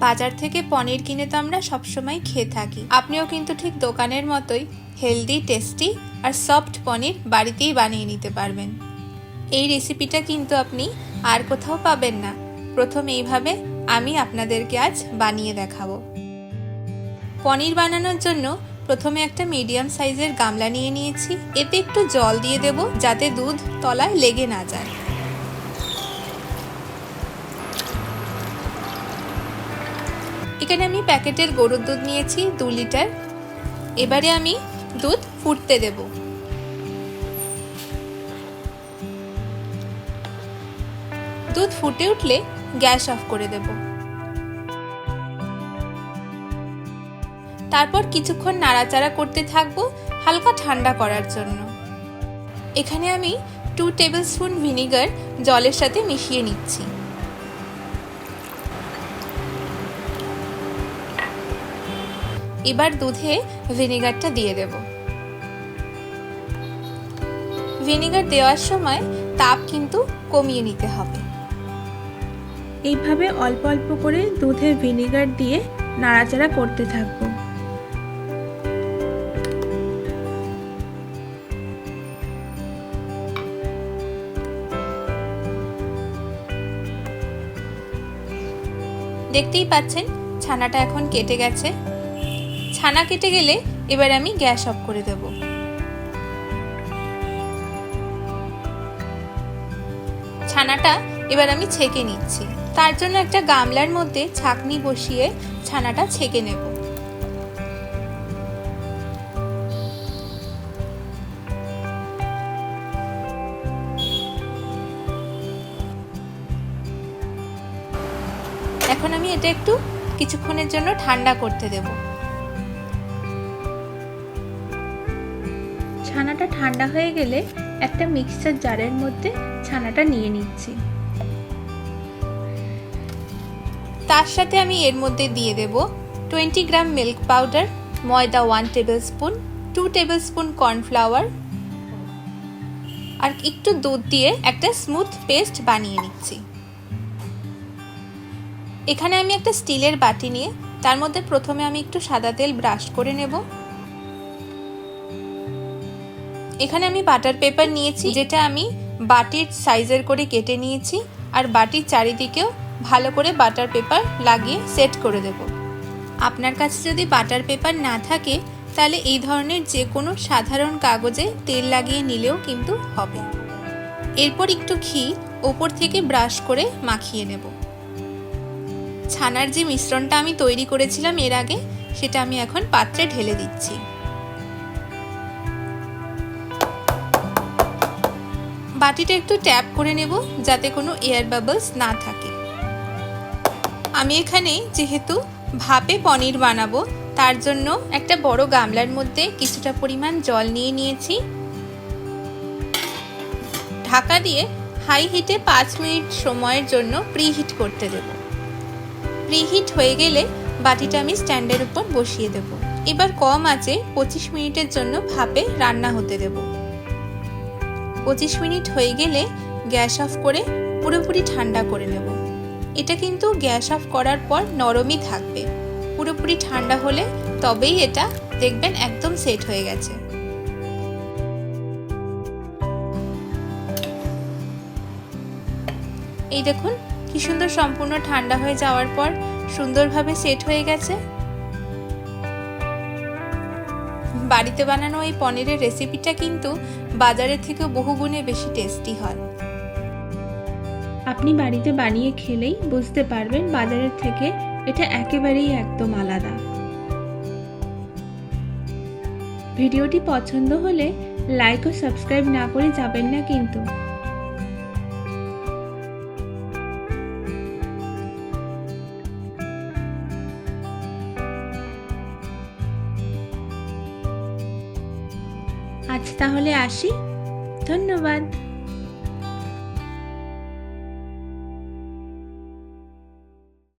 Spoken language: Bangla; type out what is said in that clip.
বাজার থেকে পনির কিনে তো আমরা সবসময় খেয়ে থাকি, আপনিও কিন্তু ঠিক দোকানের মতোই হেলদি, টেস্টি আর সফট পনির বাড়িতেই বানিয়ে নিতে পারবেন। এই রেসিপিটা কিন্তু আপনি আর কোথাও পাবেন না। প্রথম এইভাবে আমি আপনাদেরকে আজ বানিয়ে দেখাবো। পনির বানানোর জন্য প্রথমে একটা মিডিয়াম সাইজের গামলা নিয়ে নিয়েছি। এতে একটু জল দিয়ে দেব যাতে দুধ তলায় লেগে না যায়। এখানে আমি প্যাকেটের গরুর দুধ নিয়েছি 2 লিটার। এবারে আমি দুধ ফুটতে দেব। দুধ ফুটে উঠলে গ্যাস অফ করে দেব। তারপর কিছুক্ষণ নাড়াচাড়া করতে থাকবো হালকা ঠান্ডা করার জন্য। এখানে আমি 2 টেবিলস্পুন ভিনিগার জলের সাথে মিশিয়ে নিচ্ছি। এবার দুধে ভিনিগারটা দিয়ে দেব। ভিনিগার দেওয়ার সময় তাপ কিন্তু কমিয়ে নিতে হবে। এইভাবে অল্প অল্প করে দুধে ভিনিগার দিয়ে নাড়াচাড়া করতে থাকবো। দেখতেই পাচ্ছেন ছানাটা এখন কেটে গেছে। ছানা কেটে গেলে এবার আমি গ্যাস অফ করে দেব। ছানাটা এবার আমি ছেঁকে নিচ্ছি। তার জন্য একটা গামলার মধ্যে ছাঁকনি বসিয়ে ছানাটা ছেঁকে নেব। এখন আমি এটা একটু কিছুক্ষণের জন্য ঠান্ডা করতে দেব। ছানাটা ঠান্ডা হয়ে গেলে একটা মিক্সচার জারের মধ্যে ছানাটা নিয়ে নিচ্ছি। তার সাথে আমি এর মধ্যে দিয়ে দেব 20 গ্রাম মিল্ক পাউডার, ময়দা 1 টেবিলস্পুন, 2 টেবিলস্পুন কর্নফ্লাওয়ার আর একটু দুধ দিয়ে একটা স্মুথ পেস্ট বানিয়ে নিচ্ছি। এখানে আমি একটা স্টিলের বাটি নিয়ে তার মধ্যে প্রথমে আমি একটু সাদা তেল ব্রাশ করে নেব। এখানে আমি বাটার পেপার নিয়েছি, যেটা আমি বাটির সাইজের করে কেটে নিয়েছি আর বাটির চারিদিকেও ভালো করে বাটার পেপার লাগিয়ে সেট করে দেব। আপনার কাছে যদি বাটার পেপার না থাকে তাহলে এই ধরনের যে কোনো সাধারণ কাগজে তেল লাগিয়ে নিলেও কিন্তু হবে। এরপর একটু ঘি ওপর থেকে ব্রাশ করে মাখিয়ে নেব। ছানার যে মিশ্রণটা আমি তৈরি করেছিলাম এর আগে, সেটা আমি এখন পাত্রে ঢেলে দিচ্ছি। বাটিটা একটু ট্যাপ করে নেব যাতে কোনো এয়ার বাবলস না থাকে। আমি এখানে যেহেতু ভাপে পনির বানাবো তার জন্য একটা বড় গামলার মধ্যে কিছুটা পরিমাণ জল নিয়ে নিয়েছি। ঢাকা দিয়ে হাই হিটে 5 মিনিট সময়ের জন্য প্রিহিট করতে দেব। প্রিহিট হয়ে গেলে বাটিটা আমি স্ট্যান্ডের উপর বসিয়ে দেব। এবার কম আঁচে 25 মিনিটের জন্য ভাপে রান্না হতে দেব। 25 মিনিট হয়ে গেলে গ্যাস অফ করে পুরোপুরি ঠান্ডা করে নেব। এটা কিন্তু গ্যাস অফ করার পর নরমই থাকবে। পুরোপুরি ঠান্ডা হলে তবেই এটা দেখবেন একদম সেট হয়ে গেছে। এই দেখুন কি সুন্দর সম্পূর্ণ ঠান্ডা হয়ে যাওয়ার পর সুন্দরভাবে সেট হয়ে গেছে। বাড়িতে বানানো এই পনিরের রেসিপিটা কিন্তু বাজারের থেকে বহুগুণে বেশি টেস্টি হয়। আপনি বাড়িতে বানিয়ে খেলেই বুঝতে পারবেন বাজারের থেকে এটা একেবারেই একদম আলাদা। ভিডিওটি পছন্দ হলে লাইক ও সাবস্ক্রাইব না করে যাবেন না কিন্তু। আজ তাহলে আসি, ধন্যবাদ।